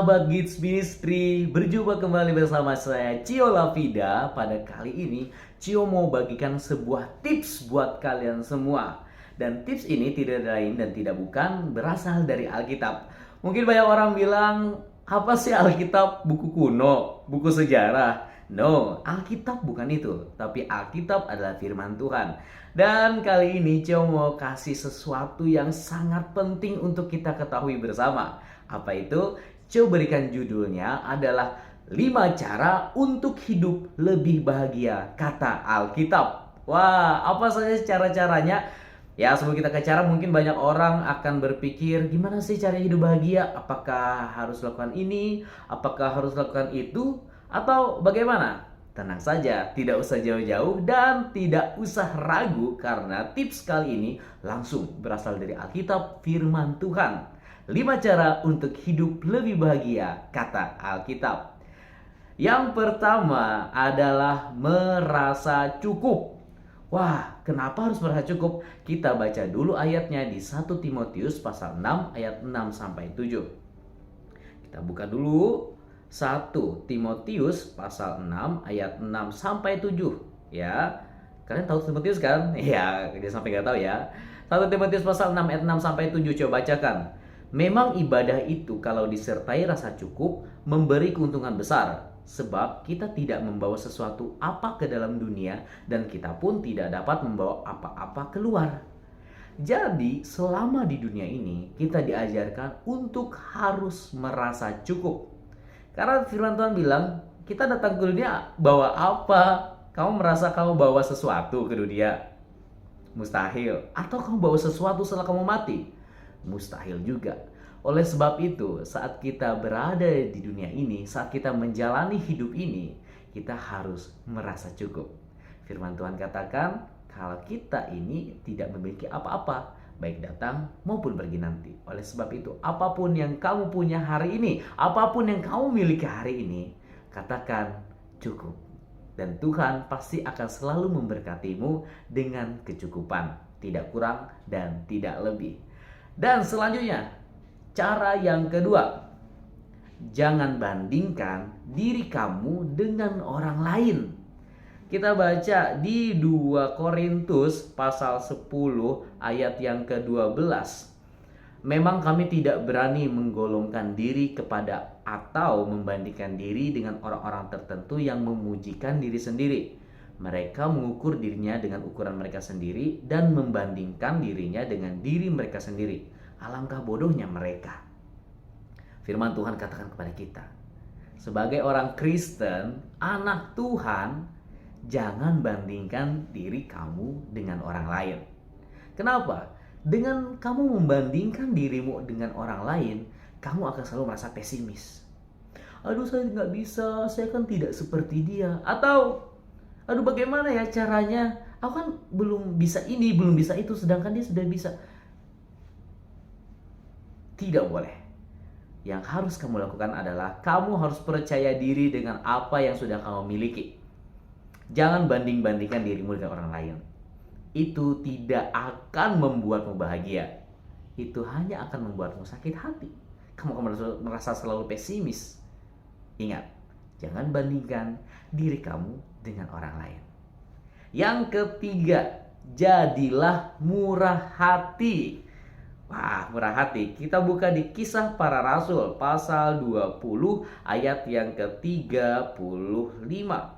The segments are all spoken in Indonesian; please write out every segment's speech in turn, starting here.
sahabat Gids Ministry, berjumpa kembali bersama saya Cio Lafida. Pada kali ini Cio mau bagikan sebuah tips buat kalian semua. Dan tips ini tidak lain dan tidak bukan berasal dari Alkitab. Mungkin banyak orang bilang, apa sih Alkitab? Buku kuno, buku sejarah. No, Alkitab bukan itu, tapi Alkitab adalah firman Tuhan. Dan kali ini Cio mau kasih sesuatu yang sangat penting untuk kita ketahui bersama. Apa itu? Cio berikan judulnya adalah 5 cara untuk hidup lebih bahagia, kata Alkitab. Wah, apa saja cara-caranya? Ya, sebelum kita ke cara, mungkin banyak orang akan berpikir, gimana sih cara hidup bahagia? Apakah harus lakukan ini? Apakah harus lakukan itu? Atau bagaimana? Tenang saja, tidak usah jauh-jauh dan tidak usah ragu karena tips kali ini langsung berasal dari Alkitab, firman Tuhan. 5 cara untuk hidup lebih bahagia, kata Alkitab. Yang pertama adalah merasa cukup. Wah, kenapa harus merasa cukup? Kita baca dulu ayatnya di 1 Timotius pasal 6 ayat 6 sampai 7. Kita buka dulu 1 Timotius pasal 6 ayat 6 sampai 7 ya. Kalian tahu Timotius kan? Ya, dia sampai nggak tahu ya. 1 Timotius pasal 6 ayat 6 sampai 7, coba bacakan. Memang ibadah itu kalau disertai rasa cukup memberi keuntungan besar, sebab kita tidak membawa sesuatu apa ke dalam dunia dan kita pun tidak dapat membawa apa-apa keluar. Jadi selama di dunia ini kita diajarkan untuk harus merasa cukup. Karena firman Tuhan bilang, kita datang ke dunia bawa apa? Kamu merasa kamu bawa sesuatu ke dunia? Mustahil. Atau kamu bawa sesuatu setelah kamu mati? Mustahil juga. Oleh sebab itu, saat kita berada di dunia ini, saat kita menjalani hidup ini, kita harus merasa cukup. Firman Tuhan katakan, kalau kita ini tidak memiliki apa-apa, baik datang maupun pergi nanti. Oleh sebab itu, apapun yang kamu punya hari ini, apapun yang kamu miliki hari ini, katakan cukup. Dan Tuhan pasti akan selalu memberkatimu dengan kecukupan, tidak kurang dan tidak lebih. Dan selanjutnya, cara yang kedua, jangan bandingkan diri kamu dengan orang lain. Kita baca di 2 Korintus pasal 10 ayat yang ke-12. Memang kami tidak berani menggolongkan diri kepada atau membandingkan diri dengan orang-orang tertentu yang memujikan diri sendiri. Mereka mengukur dirinya dengan ukuran mereka sendiri dan membandingkan dirinya dengan diri mereka sendiri. Alangkah bodohnya mereka. Firman Tuhan katakan kepada kita, sebagai orang Kristen, anak Tuhan, jangan bandingkan diri kamu dengan orang lain. Kenapa? Dengan kamu membandingkan dirimu dengan orang lain, kamu akan selalu merasa pesimis. Aduh, saya nggak bisa, saya kan tidak seperti dia. Atau, aduh bagaimana ya caranya? Aku kan belum bisa ini, belum bisa itu, sedangkan dia sudah bisa. Tidak boleh. Yang harus kamu lakukan adalah kamu harus percaya diri dengan apa yang sudah kamu miliki. Jangan banding-bandingkan dirimu dengan orang lain. Itu tidak akan membuatmu bahagia. Itu hanya akan membuatmu sakit hati. Kamu akan merasa selalu pesimis. Ingat, jangan bandingkan diri kamu dengan orang lain. Yang ketiga, jadilah murah hati. Wah, murah hati. Kita buka di Kisah Para Rasul pasal 20 ayat yang ke-35.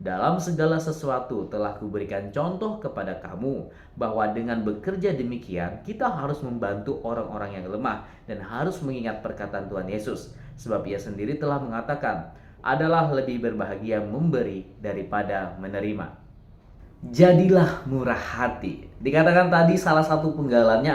Dalam segala sesuatu telah kuberikan contoh kepada kamu bahwa dengan bekerja demikian kita harus membantu orang-orang yang lemah dan harus mengingat perkataan Tuhan Yesus. Sebab ia sendiri telah mengatakan, adalah lebih berbahagia memberi daripada menerima. Jadilah murah hati. Dikatakan tadi salah satu penggalannya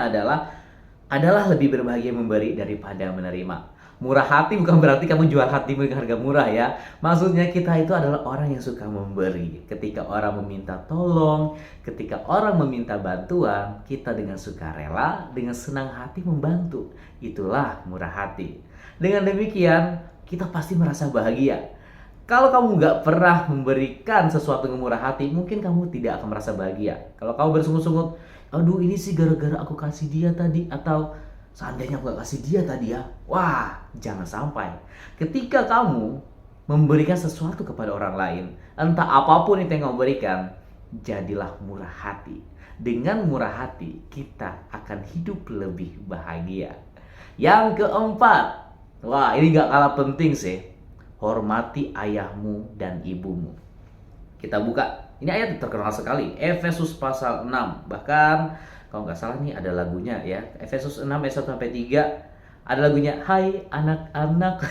adalah lebih berbahagia memberi daripada menerima. Murah hati bukan berarti kamu jual hatimu dengan harga murah ya. Maksudnya kita itu adalah orang yang suka memberi. Ketika orang meminta tolong, ketika orang meminta bantuan, kita dengan sukarela, dengan senang hati membantu. Itulah murah hati. Dengan demikian, kita pasti merasa bahagia. Kalau kamu nggak pernah memberikan sesuatu yang murah hati, mungkin kamu tidak akan merasa bahagia. Kalau kamu bersungut-sungut, aduh ini sih gara-gara aku kasih dia tadi, atau seandainya aku gak kasih dia tadi ya. Wah, jangan sampai. Ketika kamu memberikan sesuatu kepada orang lain, entah apapun itu yang kamu berikan, jadilah murah hati. Dengan murah hati, kita akan hidup lebih bahagia. Yang keempat, wah ini gak kalah penting sih. Hormati ayahmu dan ibumu. Kita buka, ini ayat terkenal sekali, Efesus pasal 6. Bahkan kalau nggak salah nih ada lagunya ya, Efesus 6 ayat 1-3 ada lagunya, hai anak-anak.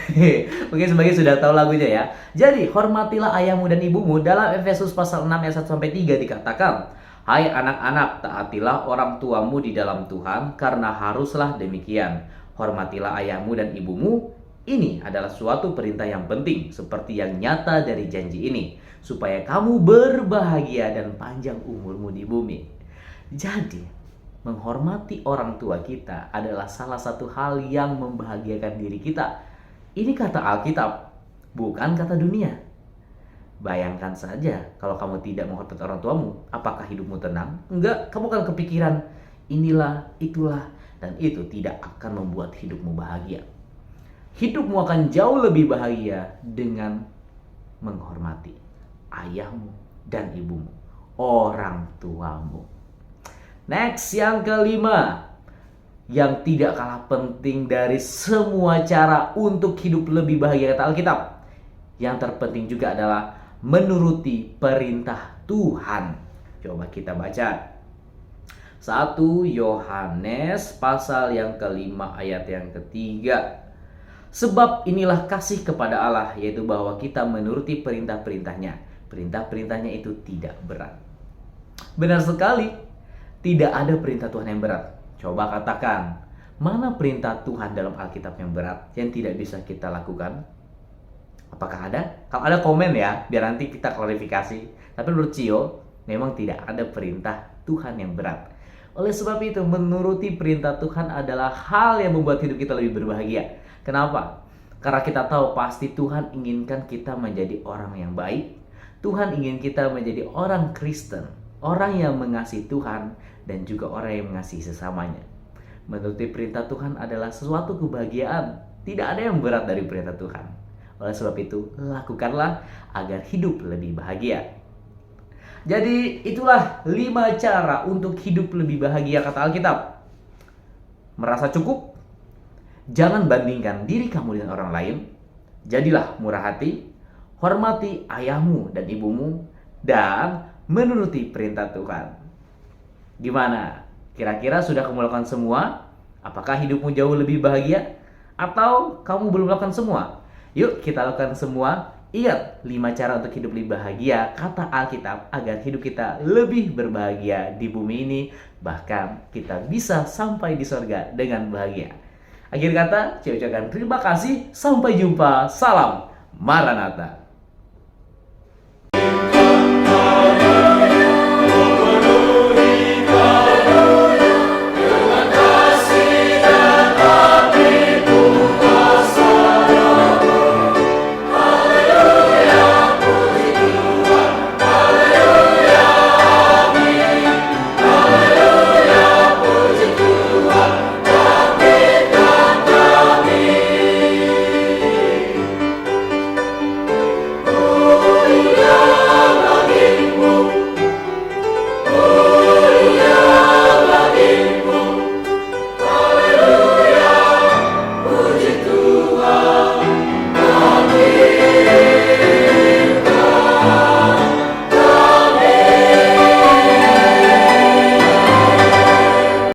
Mungkin sebagian sudah tahu lagunya ya. Jadi hormatilah ayahmu dan ibumu. Dalam Efesus pasal 6 ayat 1-3 dikatakan, hai anak-anak, taatilah orang tuamu di dalam Tuhan, karena haruslah demikian. Hormatilah ayahmu dan ibumu. Ini adalah suatu perintah yang penting, seperti yang nyata dari janji ini, supaya kamu berbahagia dan panjang umurmu di bumi. Jadi, menghormati orang tua kita adalah salah satu hal yang membahagiakan diri kita. Ini kata Alkitab, bukan kata dunia. Bayangkan saja kalau kamu tidak menghormati orang tuamu, apakah hidupmu tenang? Enggak, kamu akan kepikiran inilah, itulah, dan itu tidak akan membuat hidupmu bahagia. Hidupmu akan jauh lebih bahagia dengan menghormati ayahmu dan ibumu, orang tuamu. Next, yang kelima, yang tidak kalah penting dari semua cara untuk hidup lebih bahagia kata Alkitab. Yang terpenting juga adalah menuruti perintah Tuhan. Coba kita baca 1 Yohanes pasal yang kelima ayat yang ketiga. Sebab inilah kasih kepada Allah, yaitu bahwa kita menuruti perintah-perintahnya. Perintah-perintahnya itu tidak berat. Benar sekali, tidak ada perintah Tuhan yang berat. Coba katakan, mana perintah Tuhan dalam Alkitab yang berat yang tidak bisa kita lakukan? Apakah ada? Kalau ada komen ya, biar nanti kita klarifikasi. Tapi menurut Cio, memang tidak ada perintah Tuhan yang berat. Oleh sebab itu, menuruti perintah Tuhan adalah hal yang membuat hidup kita lebih berbahagia. Kenapa? Karena kita tahu pasti Tuhan inginkan kita menjadi orang yang baik. Tuhan ingin kita menjadi orang Kristen, orang yang mengasihi Tuhan dan juga orang yang mengasihi sesamanya. Menuruti perintah Tuhan adalah sesuatu kebahagiaan. Tidak ada yang berat dari perintah Tuhan. Oleh sebab itu, lakukanlah agar hidup lebih bahagia. Jadi itulah 5 cara untuk hidup lebih bahagia kata Alkitab. Merasa cukup? Jangan bandingkan diri kamu dengan orang lain. Jadilah murah hati, hormati ayahmu dan ibumu, dan menuruti perintah Tuhan. Gimana? Kira-kira sudah kamu lakukan semua? Apakah hidupmu jauh lebih bahagia? Atau kamu belum lakukan semua? Yuk kita lakukan semua. Ingat 5 cara untuk hidup lebih bahagia kata Alkitab, agar hidup kita lebih berbahagia di bumi ini. Bahkan kita bisa sampai di surga dengan bahagia. Akhir kata, saya ucapkan terima kasih. Sampai jumpa. Salam Maranatha.